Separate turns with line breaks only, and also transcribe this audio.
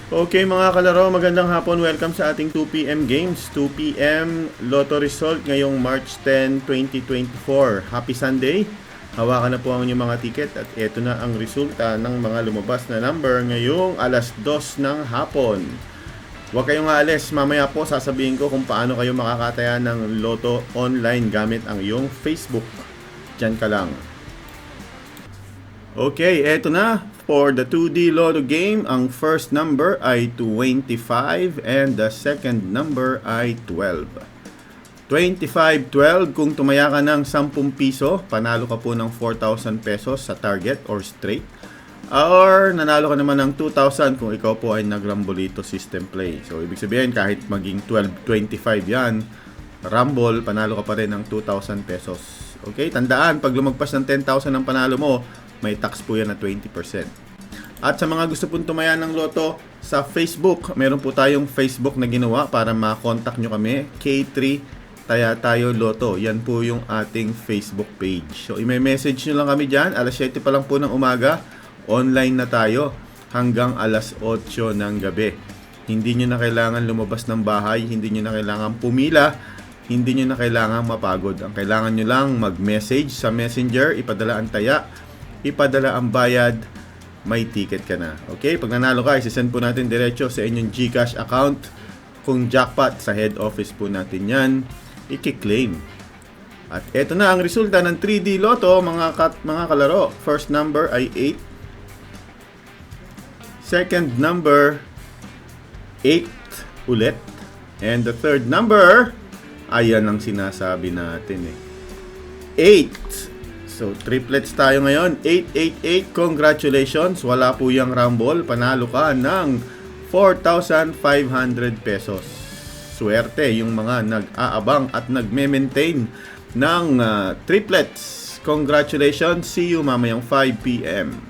Okay mga kalaro, magandang hapon. Welcome sa ating 2pm games. 2pm Lotto result ngayong March 10, 2024. Happy Sunday. Hawakan na po ang inyong mga ticket at ito na ang resulta ng mga lumabas na number ngayong alas 2 ng hapon. Huwag kayong aalis. Mamaya po sasabihin ko kung paano kayo makakataya ng Lotto online gamit ang iyong Facebook. Diyan ka lang. Okay, eto na. For the 2D Lotto game, ang first number ay 25 and the second number ay 12. 25-12, kung tumaya ka ng 10 piso, panalo ka po ng 4,000 pesos sa target or straight. Or nanalo ka naman ng 2,000 kung ikaw po ay nag-Rambolito system play. So, ibig sabihin kahit maging 12-25 yan, Rumble, panalo ka pa rin ng 2,000 pesos. Okay, tandaan, pag lumagpas ng 10,000 ang panalo mo, may tax po yan na 20%. At sa mga gusto pong tumaya ng Lotto sa Facebook, meron po tayong Facebook na ginawa para ma-contact nyo kami. K3 Taya Tayo Lotto. Yan po yung ating Facebook page. So, i-message nyo lang kami dyan. Alas 7 pa lang po ng umaga. Online na tayo hanggang alas 8 ng gabi. Hindi nyo na kailangan lumabas ng bahay. Hindi nyo na kailangan pumila. Hindi nyo na kailangan mapagod. Ang kailangan nyo lang mag-message sa Messenger, ipadala ang taya, ipadala ang bayad, may ticket ka na. Okay? Pag nanalo ka, isisend po natin diretso sa inyong GCash account. Kung jackpot, sa head office po natin yan, i-claim. At eto na ang resulta ng 3D Lotto, mga kalaro. First number ay 8. Second number, 8 ulit. And the third number, ayan ang sinasabi natin eh. 8. So, triplets tayo ngayon. 888, congratulations. Wala po yung Rumble. Panalo ka ng 4,500 pesos. Swerte yung mga nag-aabang at nagme-maintain ng triplets. Congratulations. See you mamayang 5 p.m.